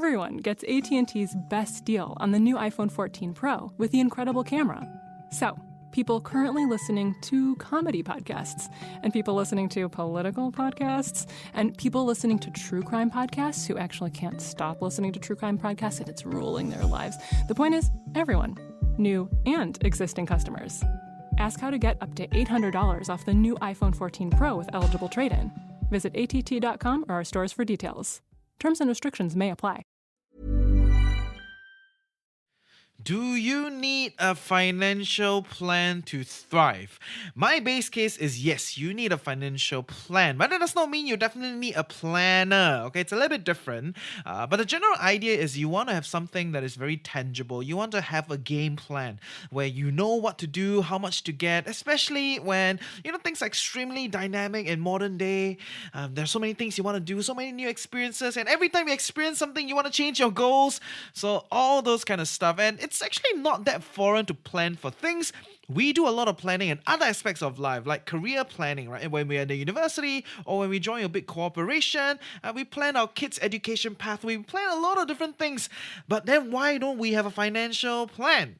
everyone gets AT&T's best deal on the new iPhone 14 Pro with the incredible camera. So, people currently listening to comedy podcasts, and people listening to political podcasts, and people listening to true crime podcasts who actually can't stop listening to true crime podcasts and it's ruling their lives. The point is, everyone, new and existing customers. Ask how to get up to $800 off the new iPhone 14 Pro with eligible trade-in. Visit att.com or our stores for details. Terms and restrictions may apply. Do you need a financial plan to thrive? My base case is yes, you need a financial plan, but that does not mean you definitely need a planner. Okay, it's a little bit different. But the general idea is you want to have something that is very tangible. You want to have a game plan where you know what to do, how much to get, especially when things are extremely dynamic in modern day. There's so many things you want to do, so many new experiences, and every time you experience something, you want to change your goals. So all those kind of stuff, and it's actually not that foreign to plan for things. We do a lot of planning in other aspects of life, like career planning, right? When we're in the university or when we join a big corporation, we plan our kids' education path. We plan a lot of different things. But then why don't we have a financial plan?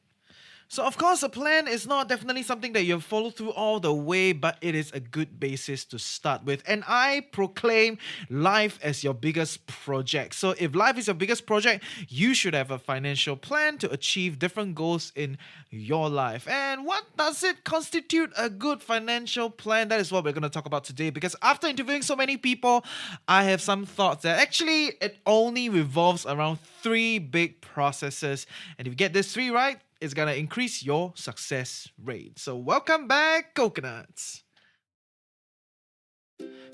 So of course, a plan is not definitely something that you follow through all the way, but it is a good basis to start with. And I proclaim life as your biggest project. So if life is your biggest project, you should have a financial plan to achieve different goals in your life. And what does it constitute a good financial plan? That is what we're going to talk about today, because after interviewing so many people, I have some thoughts that actually it only revolves around 3 big processes. And if you get these 3 right, it's going to increase your success rate. So welcome back, coconuts.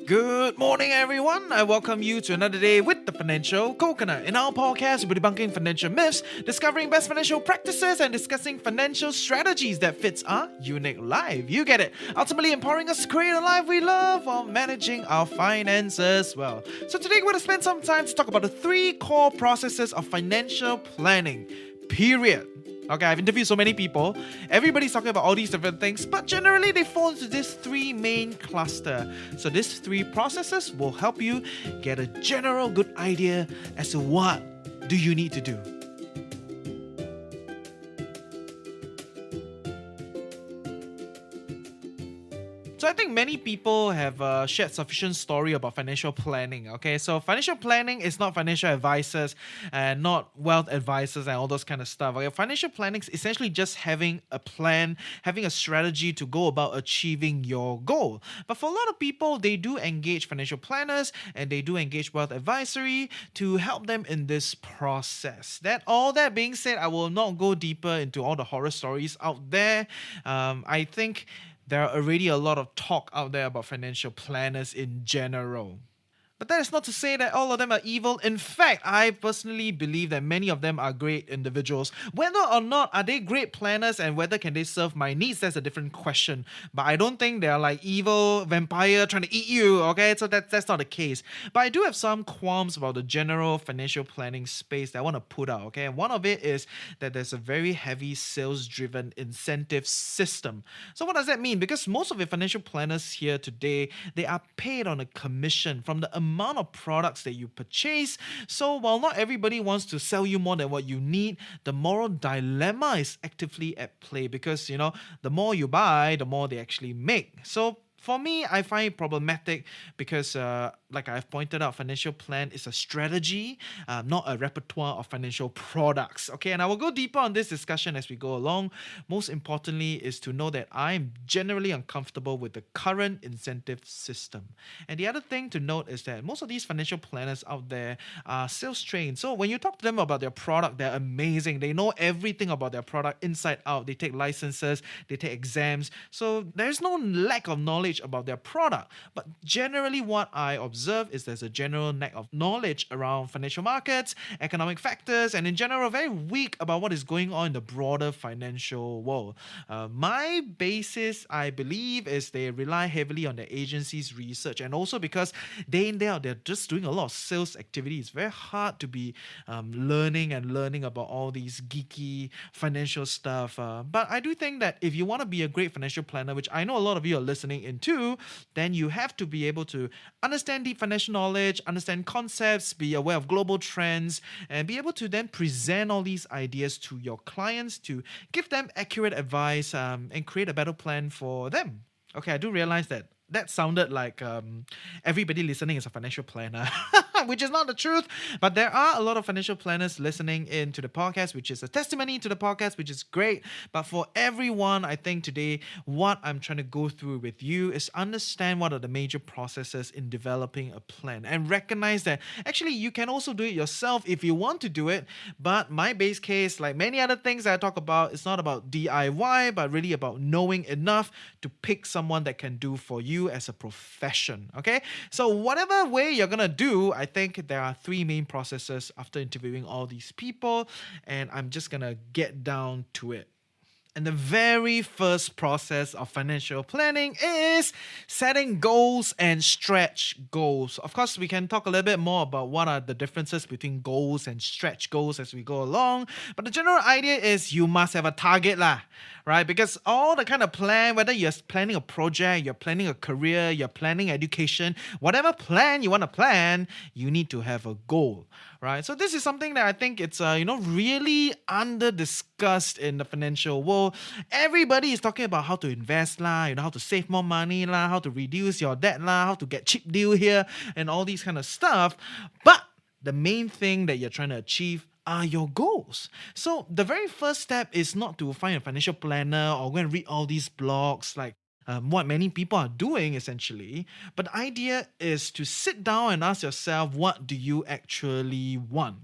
Good morning, everyone. I welcome you to another day with the Financial Coconut. In our podcast, we'll be debunking financial myths, discovering best financial practices, and discussing financial strategies that fits our unique life. You get it. Ultimately empowering us to create a life we love while managing our finances well. So today we're going to spend some time to talk about the 3 core processes of financial planning. Period. Okay, I've interviewed so many people. Everybody's talking about all these different things, but generally they fall into this 3 main cluster. So these 3 processes will help you get a general good idea as to what do you need to do. So I think many people have shared sufficient story about financial planning. Okay, so financial planning is not financial advisors and not wealth advisors and all those kind of stuff. Okay, financial planning is essentially just having a plan, having a strategy to go about achieving your goal. But for a lot of people, they do engage financial planners and they do engage wealth advisory to help them in this process. All that being said, I will not go deeper into all the horror stories out there. I think there are already a lot of talk out there about financial planners in general. But that is not to say that all of them are evil. In fact, I personally believe that many of them are great individuals. Whether or not are they great planners and whether can they serve my needs, that's a different question. But I don't think they're like evil vampire trying to eat you, okay? So that's not the case. But I do have some qualms about the general financial planning space that I want to put out, okay? And one of it is that there's a very heavy sales-driven incentive system. So what does that mean? Because most of the financial planners here today, they are paid on a commission from the amount of products that you purchase. So while not everybody wants to sell you more than what you need, the moral dilemma is actively at play because, the more you buy, the more they actually make. So for me, I find it problematic because, like I've pointed out, financial plan is a strategy, not a repertoire of financial products. Okay, and I will go deeper on this discussion as we go along. Most importantly is to know that I'm generally uncomfortable with the current incentive system. And the other thing to note is that most of these financial planners out there are sales trained. So when you talk to them about their product, they're amazing. They know everything about their product inside out. They take licenses, they take exams. So there's no lack of knowledge about their product. But generally what I observe is there's a general lack of knowledge around financial markets, economic factors, and in general very weak about what is going on in the broader financial world. My basis, I believe, is they rely heavily on the agency's research, and also because day in day out they're just doing a lot of sales activity. It's very hard to be learning about all these geeky financial stuff. But I do think that if you want to be a great financial planner, which I know a lot of you are listening into into, then you have to be able to understand deep financial knowledge, understand concepts, be aware of global trends, and be able to then present all these ideas to your clients to give them accurate advice and create a better plan for them. Okay, I do realize that sounded like everybody listening is a financial planner, which is not the truth. But there are a lot of financial planners listening in to the podcast, which is a testimony to the podcast, which is great. But for everyone, I think today, what I'm trying to go through with you is understand what are the major processes in developing a plan and recognize that actually you can also do it yourself if you want to do it. But my base case, like many other things that I talk about, it's not about DIY, but really about knowing enough to pick someone that can do for you as a profession. Okay, so whatever way you're gonna do, I think there are three main processes after interviewing all these people, and I'm just gonna get down to it. And the very first process of financial planning is setting goals and stretch goals. Of course, we can talk a little bit more about what are the differences between goals and stretch goals as we go along. But the general idea is you must have a target lah, right? Because all the kind of plan, whether you're planning a project, you're planning a career, you're planning education, whatever plan you want to plan, you need to have a goal, right? So this is something that I think it's really under discussed in the financial world. Everybody is talking about how to invest lah, how to save more money lah, how to reduce your debt lah, how to get cheap deal here, and all these kind of stuff. But the main thing that you're trying to achieve are your goals. So the very first step is not to find a financial planner or go and read all these blogs like what many people are doing essentially. But the idea is to sit down and ask yourself, what do you actually want?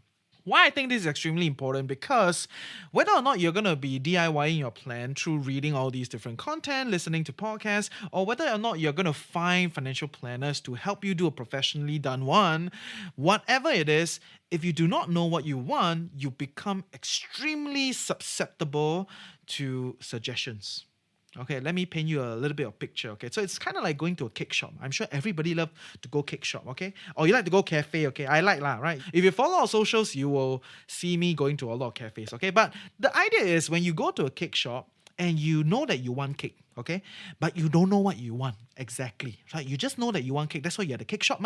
Why I think this is extremely important, because whether or not you're going to be DIYing your plan through reading all these different content, listening to podcasts, or whether or not you're going to find financial planners to help you do a professionally done one, whatever it is, if you do not know what you want, you become extremely susceptible to suggestions. Okay, let me paint you a little bit of picture. Okay, so it's kind of like going to a cake shop. I'm sure everybody love to go cake shop. Okay, or you like to go cafe. Okay, I like lah, right? If you follow our socials, you will see me going to a lot of cafes. Okay, but the idea is when you go to a cake shop and you know that you want cake, okay, but you don't know what you want exactly, right? You just know that you want cake. That's why you're at the cake shop,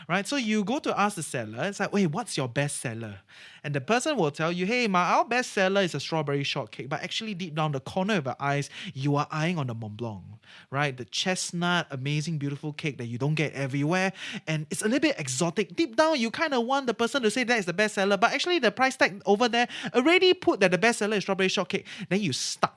right? So you go to ask the seller. It's like, wait, what's your best seller? And the person will tell you, hey, our best seller is a strawberry shortcake, but actually deep down the corner of your eyes, you are eyeing on the Mont Blanc, right? The chestnut, amazing, beautiful cake that you don't get everywhere, and it's a little bit exotic. Deep down, you kind of want the person to say that is the best seller, but actually the price tag over there already put that the best seller is strawberry shortcake. Then you stuck,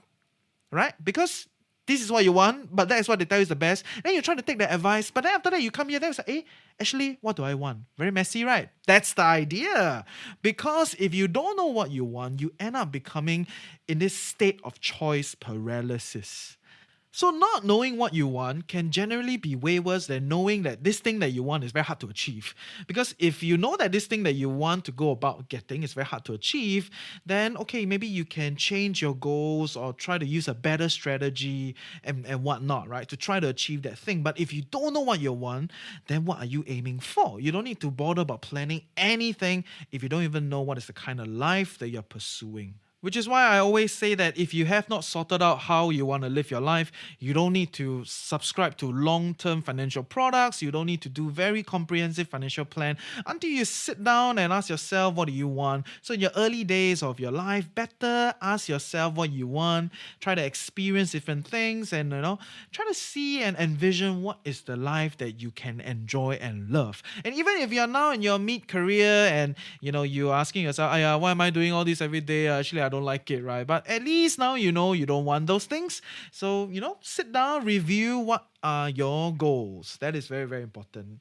right? Because this is what you want, but that is what they tell you is the best. Then you try to take that advice, but then after that you come here, then it's like, actually, what do I want? Very messy, right? That's the idea. Because if you don't know what you want, you end up becoming in this state of choice paralysis. So not knowing what you want can generally be way worse than knowing that this thing that you want is very hard to achieve. Because if you know that this thing that you want to go about getting is very hard to achieve, then okay, maybe you can change your goals or try to use a better strategy and whatnot, right? To try to achieve that thing. But if you don't know what you want, then what are you aiming for? You don't need to bother about planning anything if you don't even know what is the kind of life that you're pursuing. Which is why I always say that if you have not sorted out how you want to live your life, you don't need to subscribe to long-term financial products. You don't need to do very comprehensive financial plan until you sit down and ask yourself, what do you want? So in your early days of your life, better ask yourself what you want. Try to experience different things and, try to see and envision what is the life that you can enjoy and love. And even if you're now in your mid-career and, you're asking yourself, why am I doing all this every day? Actually, I don't like it, right? But at least now you know you don't want those things. So, sit down, review what are your goals. That is very, very important.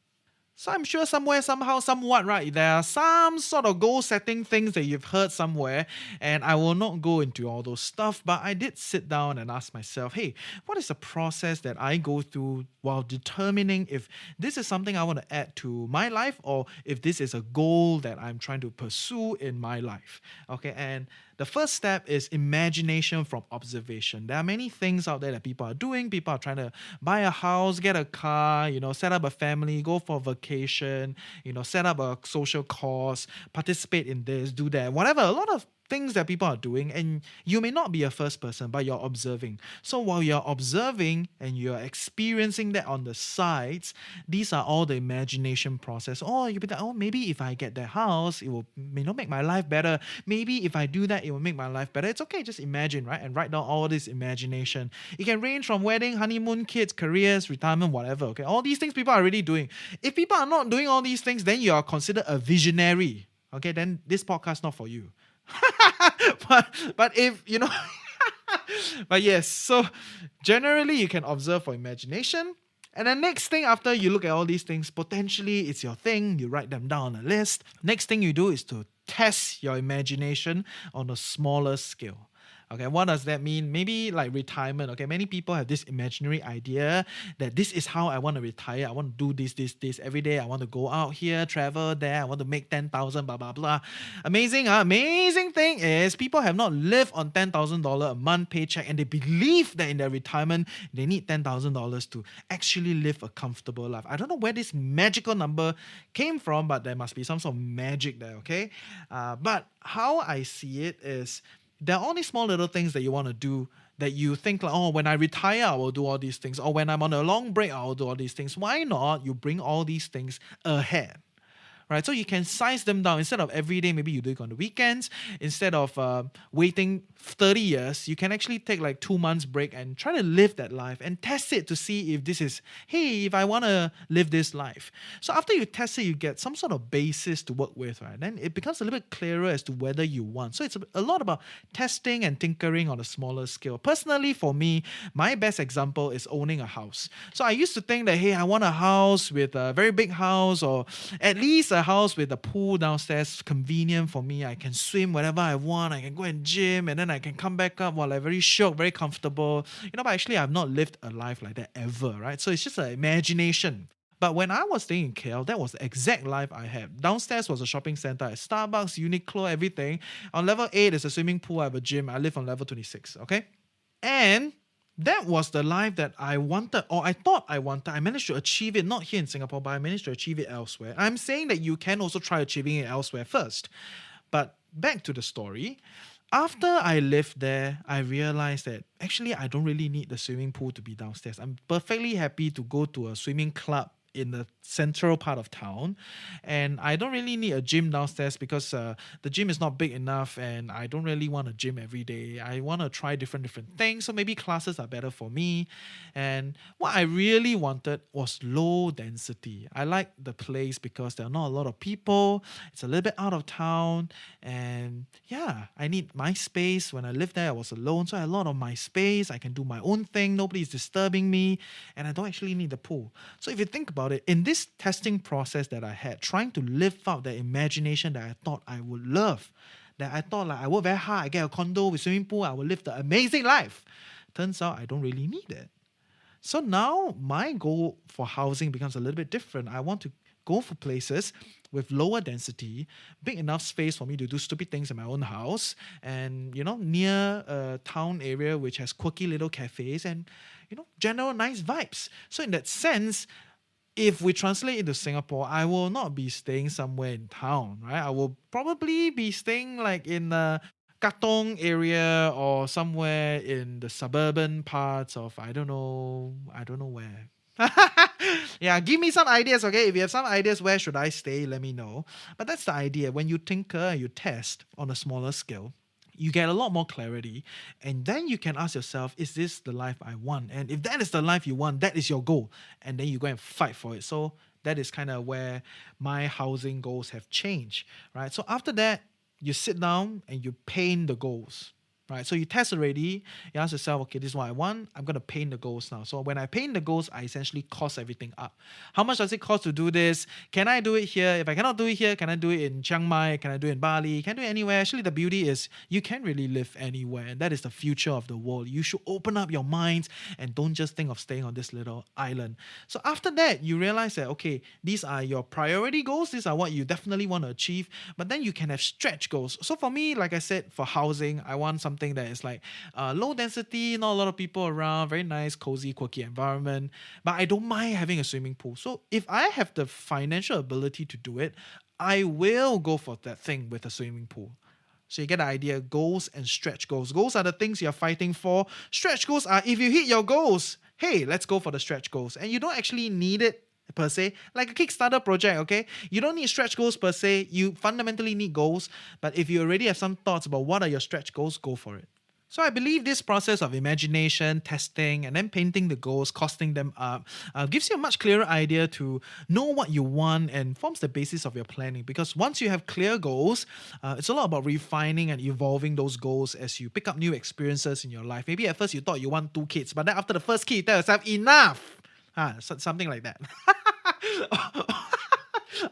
So I'm sure somewhere, somehow, somewhat, right, there are some sort of goal-setting things that you've heard somewhere, and I will not go into all those stuff, but I did sit down and ask myself, hey, what is the process that I go through while determining if this is something I want to add to my life or if this is a goal that I'm trying to pursue in my life? Okay, and the first step is imagination from observation. There are many things out there that people are doing. People are trying to buy a house, get a car, set up a family, go for a vacation, set up a social cause, participate in this, do that, whatever. A lot of things that people are doing, and you may not be a first person, but you're observing. So while you're observing and you're experiencing that on the sides, these are all the imagination process. Oh, you'll be like, oh, maybe if I get that house, it will make my life better. Maybe if I do that, it will make my life better. It's okay, just imagine, right? And write down all this imagination. It can range from wedding, honeymoon, kids, careers, retirement, whatever. Okay, all these things people are already doing. If people are not doing all these things, then you are considered a visionary. Okay, then this podcast not for you. but if you know but yes, so generally you can observe for imagination, and then next thing, after you look at all these things, potentially it's your thing, you write them down on a list. Next thing you do is to test your imagination on a smaller scale. Okay, what does that mean? Maybe like retirement. Okay, many people have this imaginary idea that this is how I want to retire. I want to do this every day. I want to go out here, travel there. I want to make 10,000, blah, blah, blah. Amazing, huh? Amazing thing is people have not lived on $10,000 a month paycheck, and they believe that in their retirement, they need $10,000 to actually live a comfortable life. I don't know where this magical number came from, but there must be some sort of magic there, okay? But how I see it is, there are all these small little things that you want to do that you think like, oh, when I retire, I will do all these things. Or when I'm on a long break, I will do all these things. Why not you bring all these things ahead? Right? So you can size them down. Instead of every day, maybe you do it on the weekends. Instead of waiting 30 years, you can actually take like 2 months break and try to live that life and test it to see if this is, hey, if I want to live this life. So after you test it, you get some sort of basis to work with, right? Then it becomes a little bit clearer as to whether you want. So it's a lot about testing and tinkering on a smaller scale. Personally, for me, my best example is owning a house. So I used to think that, hey, I want a house with a very big house, or at least a house with a pool downstairs, convenient for me. I can swim whenever I want. I can go and gym, and then I can come back up while I'm very shocked, very comfortable. But actually I've not lived a life like that ever, right? So it's just an imagination. But when I was staying in KL, that was the exact life I had. Downstairs was a shopping center, Starbucks, Uniqlo, everything. On level 8 is a swimming pool, I have a gym. I live on level 26, okay? And that was the life that I wanted, or I thought I wanted. I managed to achieve it, not here in Singapore, but I managed to achieve it elsewhere. I'm saying that you can also try achieving it elsewhere first. But back to the story. After I lived there, I realized that actually I don't really need the swimming pool to be downstairs. I'm perfectly happy to go to a swimming club in the central part of town, and I don't really need a gym downstairs because the gym is not big enough, and I don't really want a gym every day. I want to try different things, so maybe classes are better for me. And what I really wanted was low density. I like the place because there are not a lot of people. It's a little bit out of town, and yeah, I need my space. When I lived there, I was alone, so I had a lot of my space. I can do my own thing. Nobody's disturbing me, and I don't actually need the pool. So if you think about it, in this testing process that I had, trying to live out the imagination that I thought I would love, that I thought like I work very hard, I get a condo with swimming pool, I will live the amazing life. Turns out I don't really need it. So now my goal for housing becomes a little bit different. I want to go for places with lower density, big enough space for me to do stupid things in my own house, and near a town area which has quirky little cafes and general nice vibes. So in that sense, if we translate into Singapore, I will not be staying somewhere in town, right? I will probably be staying like in a Katong area or somewhere in the suburban parts of I don't know where. Yeah, give me some ideas, okay? If you have some ideas where should I stay, let me know. But that's the idea. When you tinker and you test on a smaller scale, you get a lot more clarity, and then you can ask yourself, is this the life I want? And if that is the life you want, that is your goal, and then you go and fight for it. So that is kind of where my housing goals have changed, right? So after that, you sit down and you paint the goals. Right, so you test already, you ask yourself, okay, this is what I want, I'm going to paint the goals now. So when I paint the goals, I essentially cost everything up. How much does it cost to do this? Can I do it here? If I cannot do it here, can I do it in Chiang Mai? Can I do it in Bali? Can I do it anywhere? Actually, the beauty is you can really live anywhere, and that is the future of the world. You should open up your minds and don't just think of staying on this little island. So after that, you realize that, okay, these are your priority goals. These are what you definitely want to achieve, but then you can have stretch goals. So for me, like I said, for housing, I want something that is like low density, not a lot of people around, very nice, cozy, quirky environment. But I don't mind having a swimming pool. So if I have the financial ability to do it, I will go for that thing with a swimming pool. So you get the idea, goals and stretch goals. Goals are the things you're fighting for. Stretch goals are if you hit your goals, hey, let's go for the stretch goals. And you don't actually need it per se, like a Kickstarter project, okay? You don't need stretch goals per se. You fundamentally need goals. But if you already have some thoughts about what are your stretch goals, go for it. So I believe this process of imagination, testing, and then painting the goals, costing them up, gives you a much clearer idea to know what you want and forms the basis of your planning. Because once you have clear goals, it's a lot about refining and evolving those goals as you pick up new experiences in your life. Maybe at first you thought you want 2 kids, but then after the first kid, you tell yourself, enough! Something like that.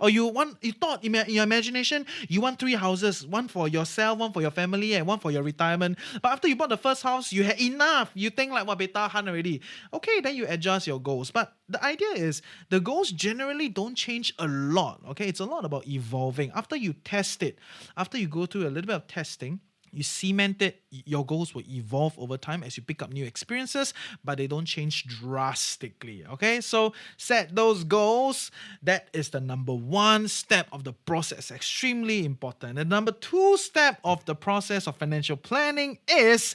Or you thought in your imagination you want 3 houses, one for yourself, one for your family, and one for your retirement. But after you bought the first house, you had enough. You think like, beta han already. Okay, then you adjust your goals. But the idea is the goals generally don't change a lot. Okay, it's a lot about evolving. After you test it, after you go through a little bit of testing, you cement it, your goals will evolve over time as you pick up new experiences, but they don't change drastically. Okay, so set those goals. That is the number 1 step of the process, extremely important. The number 2 step of the process of financial planning is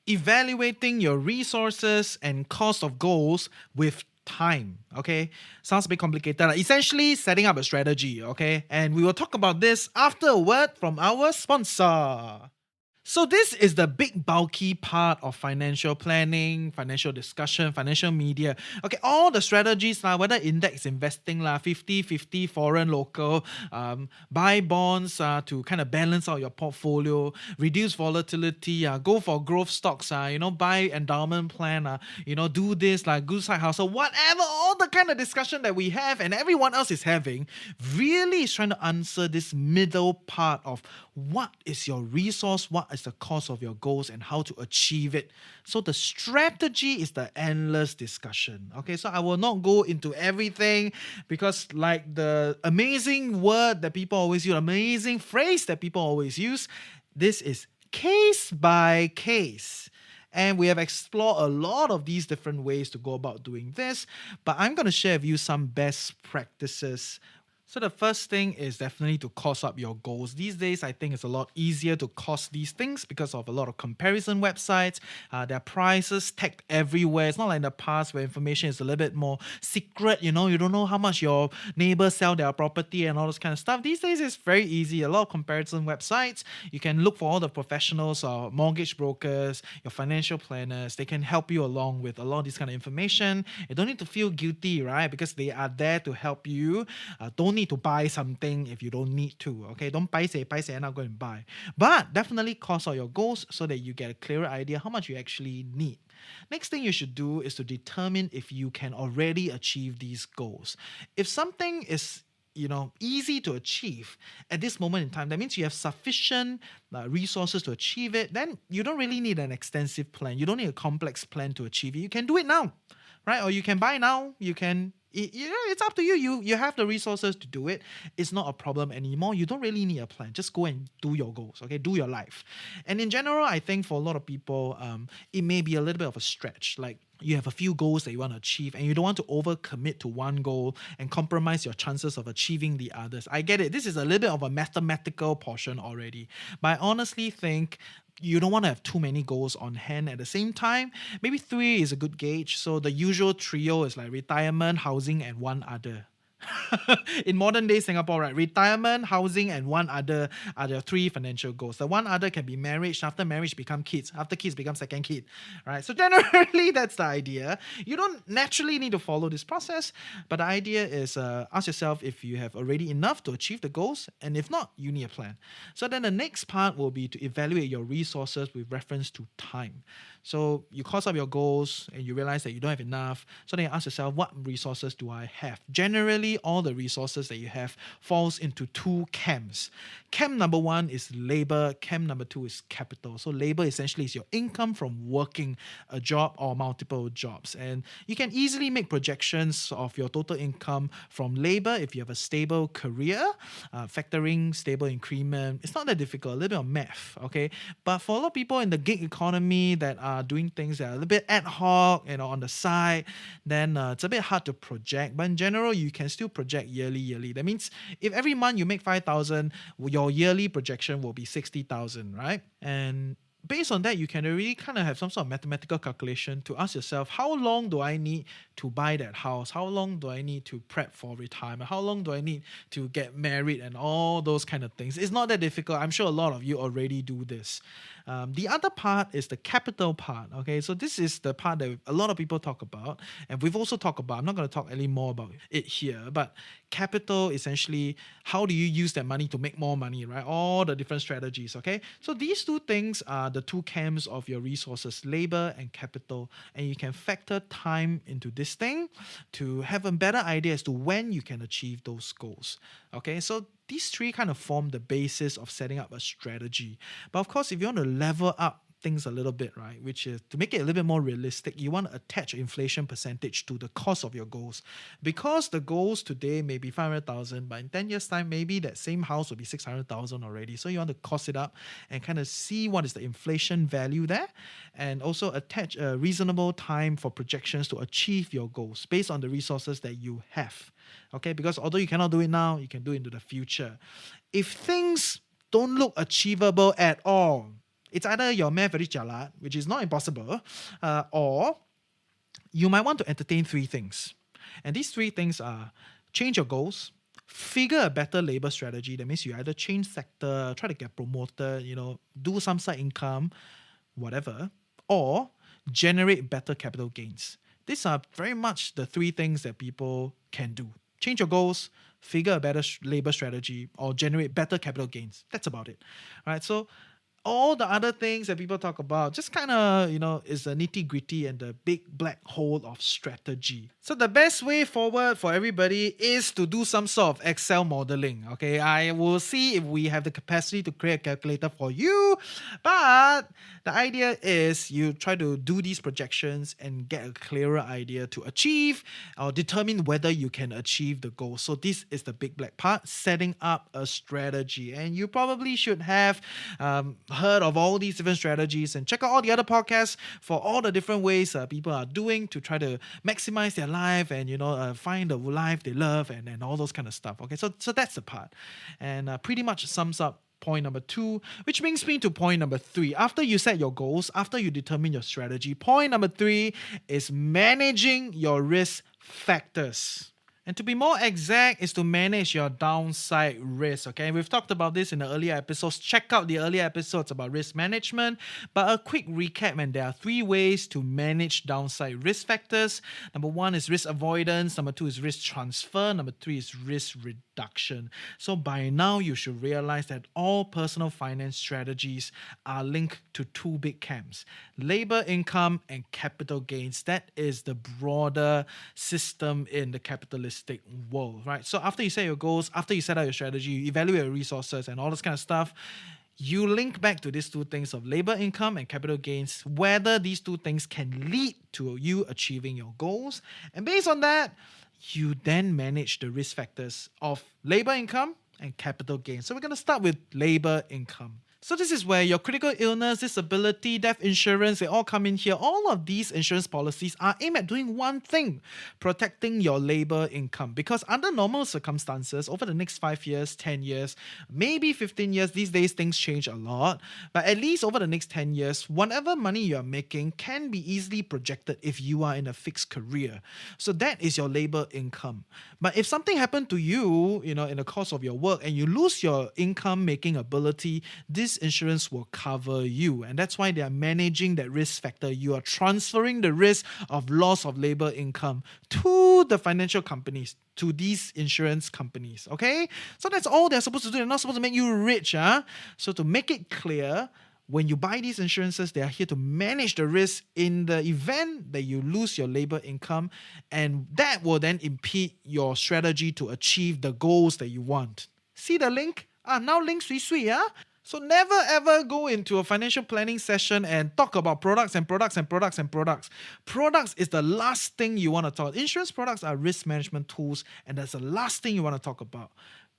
evaluating your resources and cost of goals with time. Okay, sounds a bit complicated. Essentially, setting up a strategy. Okay, and we will talk about this after a word from our sponsor. So this is the big bulky part of financial planning, financial discussion, financial media. Okay, all the strategies, whether index investing, 50-50 foreign, local, buy bonds to kind of balance out your portfolio, reduce volatility, go for growth stocks, buy endowment plan, do this, like good side hustle, whatever, all the kind of discussion that we have and everyone else is having, really is trying to answer this middle part of what is your resource, what is the cost of your goals, and how to achieve it. So the strategy is the endless discussion. Okay, so I will not go into everything because like the amazing word that people always use, amazing phrase that people always use, this is case by case. And we have explored a lot of these different ways to go about doing this, but I'm going to share with you some best practices. So the first thing is definitely to cost up your goals. These days, I think it's a lot easier to cost these things because of a lot of comparison websites. There are prices tagged everywhere. It's not like in the past where information is a little bit more secret. You don't know how much your neighbors sell their property and all this kind of stuff. These days, it's very easy. A lot of comparison websites. You can look for all the professionals or mortgage brokers, your financial planners. They can help you along with a lot of this kind of information. You don't need to feel guilty, right? Because they are there to help you. Don't need to buy something if you don't need to. Okay, don't say and not go and buy. But definitely cost out your goals so that you get a clearer idea how much you actually need. Next thing you should do is to determine if you can already achieve these goals. If something is easy to achieve at this moment in time, that means you have sufficient resources to achieve it, then you don't really need an extensive plan. You don't need a complex plan to achieve it. You can do it now, right? Or you can buy now. You can it's up to you. You have the resources to do it. It's not a problem anymore. You don't really need a plan. Just go and do your goals, okay? Do your life. And in general, I think for a lot of people, it may be a little bit of a stretch. Like you have a few goals that you want to achieve and you don't want to overcommit to one goal and compromise your chances of achieving the others. I get it. This is a little bit of a mathematical portion already. But I honestly think you don't want to have too many goals on hand at the same time. Maybe 3 is a good gauge. So the usual trio is like retirement, housing, and one other. In modern day Singapore, right? Retirement, housing, and one other are the 3 financial goals. The one other can be marriage. After marriage, become kids. After kids, become second kid. Right? So generally, that's the idea. You don't naturally need to follow this process, but the idea is ask yourself if you have already enough to achieve the goals, and if not, you need a plan. So then the next part will be to evaluate your resources with reference to time. So you cost up your goals and you realize that you don't have enough. So then you ask yourself, what resources do I have? Generally, all the resources that you have falls into 2 camps. Camp number 1 is labor. Camp number 2 is capital. So labor essentially is your income from working a job or multiple jobs. And you can easily make projections of your total income from labor if you have a stable career, factoring stable increment. It's not that difficult, a little bit of math, okay? But for a lot of people in the gig economy that are doing things that are a little bit ad hoc, on the side, then it's a bit hard to project. But in general, you can still still project yearly. That means if every month you make 5,000, your yearly projection will be 60,000, right? And based on that, you can already kind of have some sort of mathematical calculation to ask yourself, how long do I need to buy that house? How long do I need to prep for retirement? How long do I need to get married and all those kind of things? It's not that difficult. I'm sure a lot of you already do this. The other part is the capital part. Okay, so this is the part that a lot of people talk about, and we've also talked about. I'm not going to talk any more about it here, but capital, essentially, how do you use that money to make more money, right? All the different strategies. Okay, so these two things are the two camps of your resources, labor and capital, and you can factor time into this thing to have a better idea as to when you can achieve those goals. Okay, so these three kind of form the basis of setting up a strategy. But of course, if you want to level up things a little bit, right, which is to make it a little bit more realistic, you want to attach inflation percentage to the cost of your goals. Because the goals today may be 500,000, but in 10 years' time, maybe that same house will be 600,000 already. So you want to cost it up and kind of see what is the inflation value there, and also attach a reasonable time for projections to achieve your goals based on the resources that you have. Okay, because although you cannot do it now, you can do it into the future. If things don't look achievable at all, it's either your math very jialat, which is not impossible, or you might want to entertain three things. And these three things are change your goals, figure a better labor strategy. That means you either change sector, try to get promoted, do some side income, whatever, or generate better capital gains. These are very much the three things that people can do. Change your goals, figure a better labor strategy, or generate better capital gains. That's about it. All right, so all the other things that people talk about just kind of, is the nitty gritty and the big black hole of strategy. So the best way forward for everybody is to do some sort of Excel modeling. Okay, I will see if we have the capacity to create a calculator for you. But the idea is you try to do these projections and get a clearer idea to achieve or determine whether you can achieve the goal. So this is the big black part, setting up a strategy. And you probably should have heard of all these different strategies and check out all the other podcasts for all the different ways people are doing to try to maximize their life and find the life they love and all those kind of stuff. Okay, so that's the part, and pretty much sums up point number 2, which brings me to point number 3. After you set your goals, after you determine your strategy, point number 3 is managing your risk factors. And to be more exact, is to manage your downside risk. Okay, we've talked about this in the earlier episodes. Check out the earlier episodes about risk management. But a quick recap, and there are 3 ways to manage downside risk factors. Number 1 is risk avoidance. Number 2 is risk transfer. Number 3 is risk reduction. So by now, you should realize that all personal finance strategies are linked to 2 big camps: labor income and capital gains. That is the broader system in the capitalist world, right? So after you set your goals, after you set out your strategy, you evaluate your resources and all this kind of stuff, you link back to these 2 things of labor income and capital gains, whether these 2 things can lead to you achieving your goals. And based on that, you then manage the risk factors of labor income and capital gains. So we're going to start with labor income. So this is where your critical illness, disability, death insurance, they all come in here. All of these insurance policies are aimed at doing one thing: protecting your labor income. Because under normal circumstances, over the next 5 years, 10 years, maybe 15 years, these days things change a lot, but at least over the next 10 years, whatever money you're making can be easily projected if you are in a fixed career. So that is your labor income. But if something happened to you, in the course of your work, and you lose your income making ability, this insurance will cover you. And that's why they are managing that risk factor. You are transferring the risk of loss of labor income to the financial companies, to these insurance companies. Okay? So that's all they're supposed to do. They're not supposed to make you rich. So to make it clear, when you buy these insurances, they are here to manage the risk in the event that you lose your labor income, and that will then impede your strategy to achieve the goals that you want. See the link? Now link sui. So never ever go into a financial planning session and talk about products and products and products and products. Products is the last thing you want to talk. Insurance products are risk management tools, and that's the last thing you want to talk about.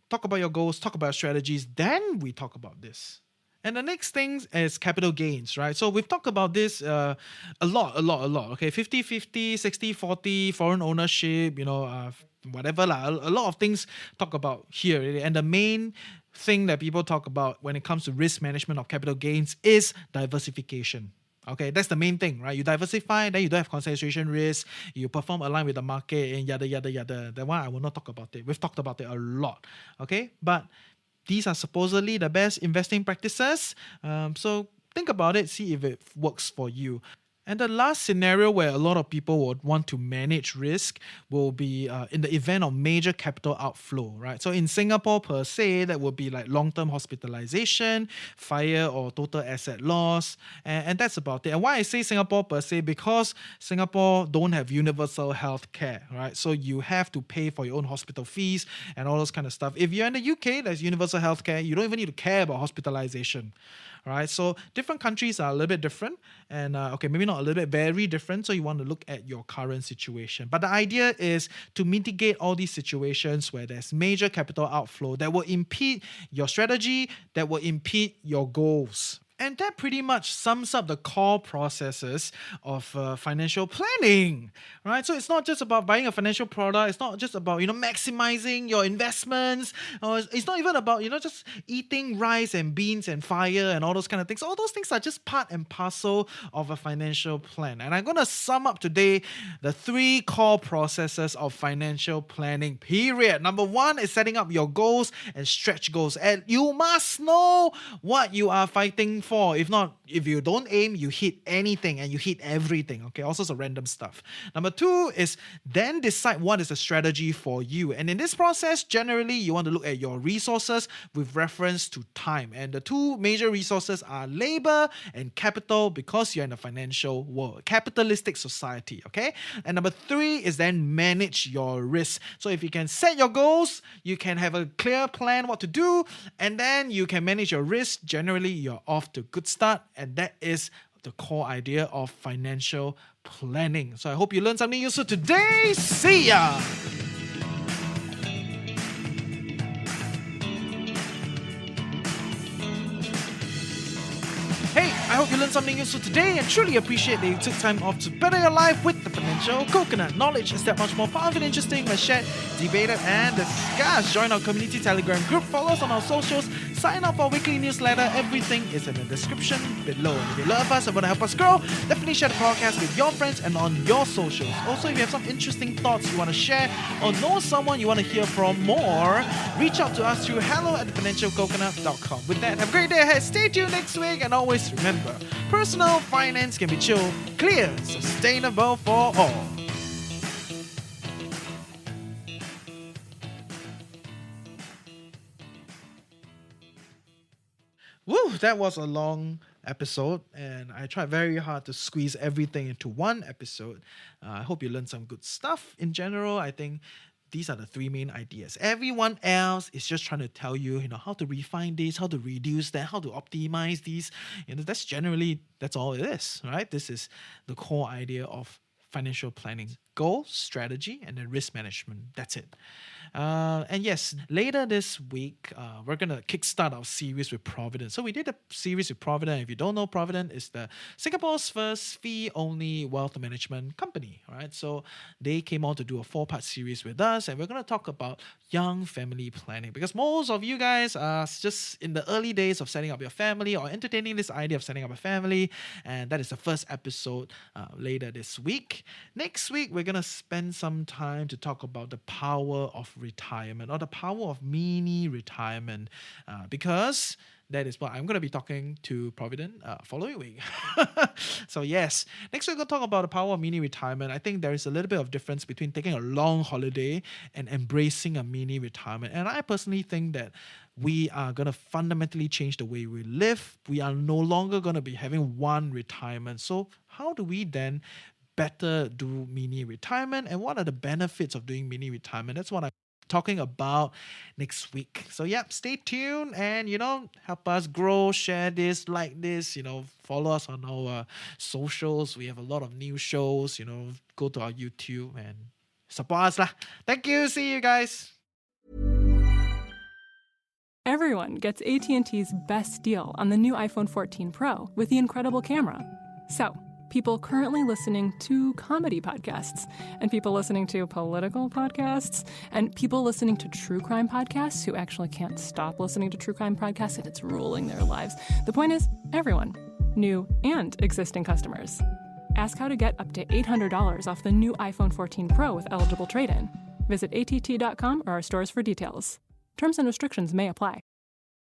Talk about your goals, talk about your strategies, then we talk about this. And the next thing is capital gains, right? So we've talked about this a lot. Okay, 50-50, 60-40, foreign ownership, whatever lah. A lot of things talk about here, really. And the main thing that people talk about when it comes to risk management of capital gains is diversification. Okay, that's the main thing, right? You diversify, then you don't have concentration risk, you perform aligned with the market, and yada, yada, yada. That one, I will not talk about it. We've talked about it a lot, okay? But these are supposedly the best investing practices. So think about it, see if it works for you. And the last scenario where a lot of people would want to manage risk will be in the event of major capital outflow, right? So in Singapore per se, that would be like long-term hospitalization, fire or total asset loss, and that's about it. And why I say Singapore per se, because Singapore don't have universal health care, right? So you have to pay for your own hospital fees and all those kind of stuff. If you're in the UK, there's universal health care. You don't even need to care about hospitalization. Right, so different countries are a little bit different, and okay, maybe not a little bit, very different. So you want to look at your current situation. But the idea is to mitigate all these situations where there's major capital outflow that will impede your strategy, that will impede your goals. And that pretty much sums up the core processes of financial planning, right? So it's not just about buying a financial product. It's not just about, maximizing your investments. Or it's not even about, just eating rice and beans and fire and all those kind of things. All those things are just part and parcel of a financial plan. And I'm going to sum up today the 3 core processes of financial planning, period. Number 1 is setting up your goals and stretch goals. And you must know what you are fighting for. If not, if you don't aim, you hit anything and you hit everything. Okay, all sorts of random stuff. Number 2 is then decide what is the strategy for you. And in this process, generally, you want to look at your resources with reference to time. And the 2 major resources are labor and capital, because you're in a financial world, capitalistic society. Okay, and number 3 is then manage your risk. So if you can set your goals, you can have a clear plan what to do, and then you can manage your risk. Generally, you're off to a good start, and that is the core idea of financial planning. So I hope you learned something useful today. See ya! Hey, I hope you learned something useful today and truly appreciate that you took time off to better your life with the Financial Coconut. Knowledge is that much more powerful and interesting when shared, debated, and discussed. Join our community Telegram group, follow us on our socials, sign up for our weekly newsletter. Everything is in the description below. And if you love us and want to help us grow, definitely share the podcast with your friends and on your socials. Also, if you have some interesting thoughts you want to share or know someone you want to hear from more, reach out to us through hello@thefinancialcoconut.com. With that, have a great day ahead. Stay tuned next week, and always remember, personal finance can be chill, clear, sustainable for all. Woo, that was a long episode, and I tried very hard to squeeze everything into one episode. I hope you learned some good stuff. In general, I think these are the 3 main ideas. Everyone else is just trying to tell you, how to refine this, how to reduce that, how to optimize these. That's all it is, right? This is the core idea of financial planning. Goal, strategy, and then risk management. That's it. And yes, later this week, we're going to kickstart our series with Provident. So we did a series with Provident. If you don't know, Provident is the Singapore's first fee-only wealth management company, right? So they came on to do a 4-part series with us, and we're going to talk about young family planning, because most of you guys are just in the early days of setting up your family or entertaining this idea of setting up a family, and that is the first episode later this week. Next week, we're going to spend some time to talk about the power of retirement, or the power of mini retirement, because that is what I'm going to be talking to Provident following week. So yes, next we're going to talk about the power of mini retirement. I think there is a little bit of difference between taking a long holiday and embracing a mini retirement. And I personally think that we are going to fundamentally change the way we live. We are no longer going to be having one retirement. So how do we then better do mini retirement, and what are the benefits of doing mini retirement? That's what I'm talking about next week. So stay tuned and help us grow, share this, like this, follow us on our socials. We have a lot of new shows, go to our YouTube and support us lah. Thank you. See you guys. Everyone gets AT&T's best deal on the new iPhone 14 Pro with the incredible camera. So, people currently listening to comedy podcasts, and people listening to political podcasts, and people listening to true crime podcasts who actually can't stop listening to true crime podcasts and it's ruling their lives. The point is, everyone, new and existing customers. Ask how to get up to $800 off the new iPhone 14 Pro with eligible trade-in. Visit att.com or our stores for details. Terms and restrictions may apply.